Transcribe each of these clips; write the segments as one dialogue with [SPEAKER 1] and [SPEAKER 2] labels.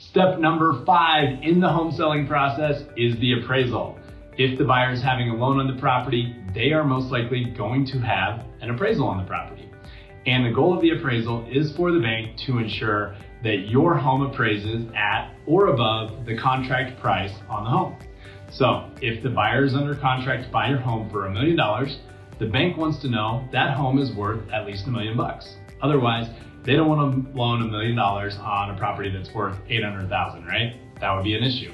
[SPEAKER 1] Step number 5 in the home selling process is the appraisal. If the buyer is having a loan on the property, they are most likely going to have an appraisal on the property. And the goal of the appraisal is for the bank to ensure that your home appraises at or above the contract price on the home. So if the buyer is under contract to buy your home for $1 million, the bank wants to know that home is worth at least $1 million. Otherwise, they don't want to loan $1 million on a property that's worth $800,000, right? That would be an issue.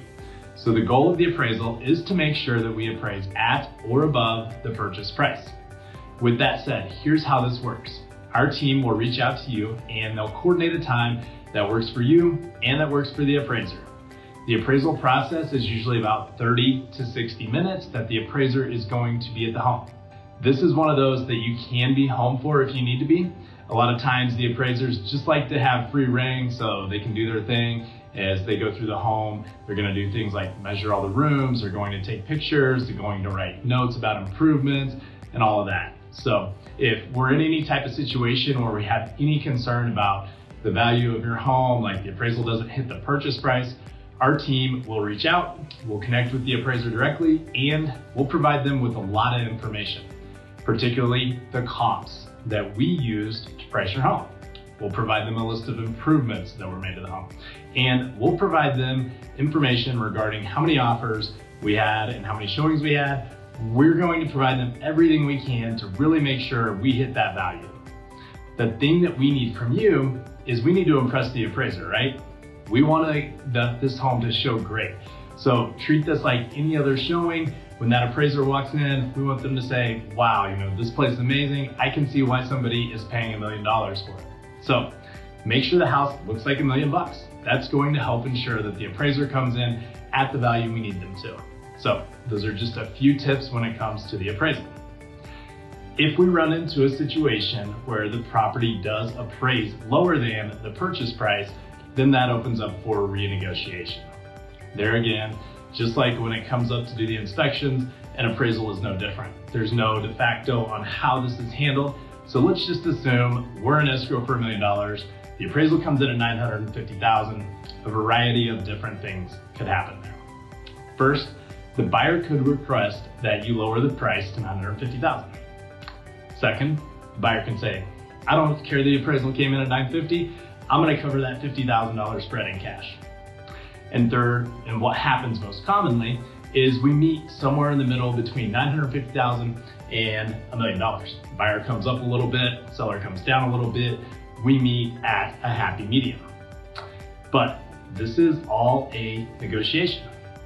[SPEAKER 1] So the goal of the appraisal is to make sure that we appraise at or above the purchase price. With that said, here's how this works. Our team will reach out to you and they'll coordinate a time that works for you and that works for the appraiser. The appraisal process is usually about 30 to 60 minutes that the appraiser is going to be at the home. This is one of those that you can be home for if you need to be. A lot of times the appraisers just like to have free reign so they can do their thing as they go through the home. They're going to do things like measure all the rooms, they're going to take pictures, they're going to write notes about improvements and all of that. So if we're in any type of situation where we have any concern about the value of your home, like the appraisal doesn't hit the purchase price, our team will reach out, we'll connect with the appraiser directly, and we'll provide them with a lot of information, particularly the comps that we used to price your home. We'll provide them a list of improvements that were made to the home, and we'll provide them information regarding how many offers we had and how many showings we had. We're going to provide them everything we can to really make sure we hit that value. The thing that we need from you is we need to impress the appraiser, right? We want this home to show great. So treat this like any other showing. When that appraiser walks in, we want them to say, wow, this place is amazing. I can see why somebody is paying $1 million for it. So make sure the house looks like $1 million. That's going to help ensure that the appraiser comes in at the value we need them to. So those are just a few tips when it comes to the appraisal. If we run into a situation where the property does appraise lower than the purchase price, then that opens up for renegotiation. There again, just like when it comes up to do the inspections, an appraisal is no different. There's no de facto on how this is handled. So let's just assume we're in escrow for $1 million. The appraisal comes in at $950,000. A variety of different things could happen there. First, the buyer could request that you lower the price to $950,000. Second, the buyer can say, I don't care the appraisal came in at $950,000, I'm gonna cover that $50,000 spread in cash. And third, and what happens most commonly, is we meet somewhere in the middle between $950,000 and $1 million. The buyer comes up a little bit, seller comes down a little bit, we meet at a happy medium. But this is all a negotiation,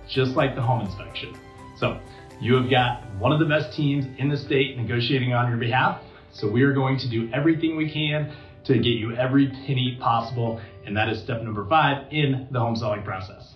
[SPEAKER 1] just like the home inspection. So you have got one of the best teams in the state negotiating on your behalf. So we are going to do everything we can to get you every penny possible. And that is step number 5 in the home selling process.